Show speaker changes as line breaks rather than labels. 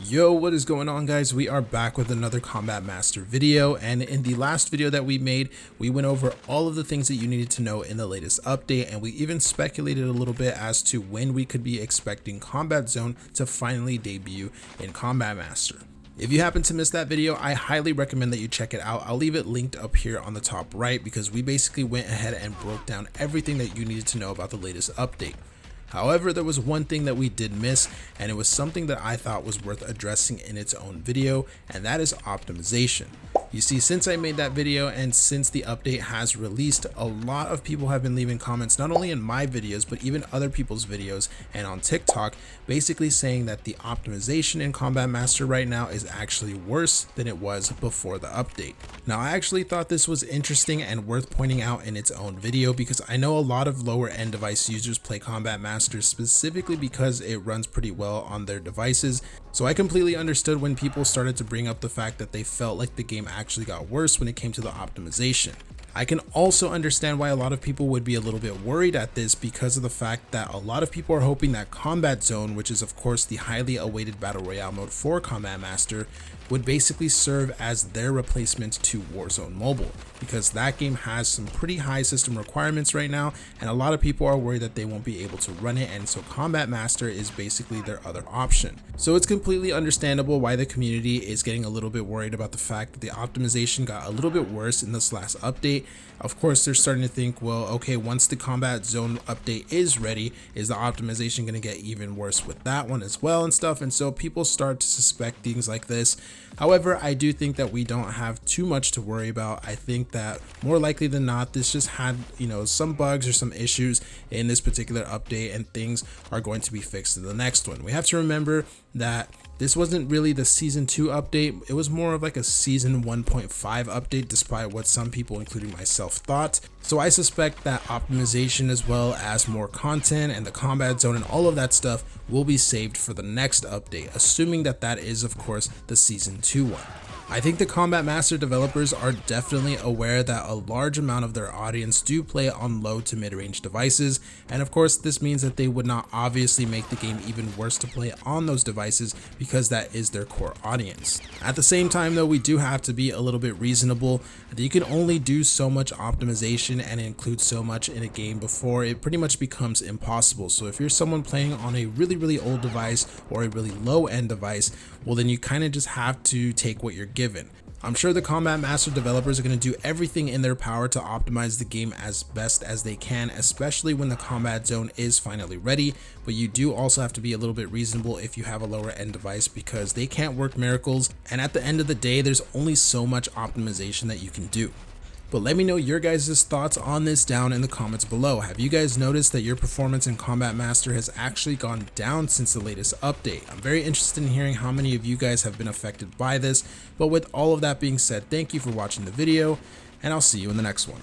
Yo, what is going on, guys? We are back with another Combat Master video, and in the last video that we made, we went over all of the things that you needed to know in the latest update, and we even speculated a little bit as to when we could be expecting Combat Zone to finally debut in Combat Master. If you happen to miss that video, I highly recommend that you check it out. I'll leave it linked up here on the top right because we basically went ahead and broke down everything that you needed to know about the latest update. However, there was one thing that we did miss, and it was something that I thought was worth addressing in its own video, and that is optimization. You see, since I made that video and since the update has released, a lot of people have been leaving comments, not only in my videos, but even other people's videos and on TikTok, basically saying that the optimization in Combat Master right now is actually worse than it was before the update. Now, I actually thought this was interesting and worth pointing out in its own video because I know a lot of lower end device users play Combat Master specifically because it runs pretty well on their devices. So I completely understood when people started to bring up the fact that they felt like the game actually got worse when it came to the optimization. I can also understand why a lot of people would be a little bit worried at this because of the fact that a lot of people are hoping that Combat Zone, which is of course the highly awaited Battle Royale mode for Combat Master, would basically serve as their replacement to Warzone Mobile, because that game has some pretty high system requirements right now, and a lot of people are worried that they won't be able to run it, and so Combat Master is basically their other option. So it's completely understandable why the community is getting a little bit worried about the fact that the optimization got a little bit worse in this last update. Of course, they're starting to think, well, okay, once the Combat Zone update is ready, is the optimization going to get even worse with that one as well and stuff? And so people start to suspect things like this. However, I do think that we don't have too much to worry about. I think that more likely than not, this just had, some bugs or some issues in this particular update, and things are going to be fixed in the next one. We have to remember that this wasn't really the season 2 update. It was more of like a season 1.5 update, despite what some people, including myself, thought. So I suspect that optimization, as well as more content and the Combat Zone and all of that stuff, will be saved for the next update, assuming that that is, of course, the season 2 one. I think the Combat Master developers are definitely aware that a large amount of their audience do play on low to mid-range devices, and of course this means that they would not obviously make the game even worse to play on those devices because that is their core audience. At the same time though, we do have to be a little bit reasonable. You can only do so much optimization and include so much in a game before it pretty much becomes impossible. So if you're someone playing on a really old device or a really low end device, well then you kind of just have to take what you're given. I'm sure the Combat Master developers are going to do everything in their power to optimize the game as best as they can, especially when the Combat Zone is finally ready, but you do also have to be a little bit reasonable if you have a lower end device because they can't work miracles, and at the end of the day there's only so much optimization that you can do. But let me know your guys' thoughts on this down in the comments below. Have you guys noticed that your performance in Combat Master has actually gone down since the latest update? I'm very interested in hearing how many of you guys have been affected by this. But with all of that being said, thank you for watching the video, and I'll see you in the next one.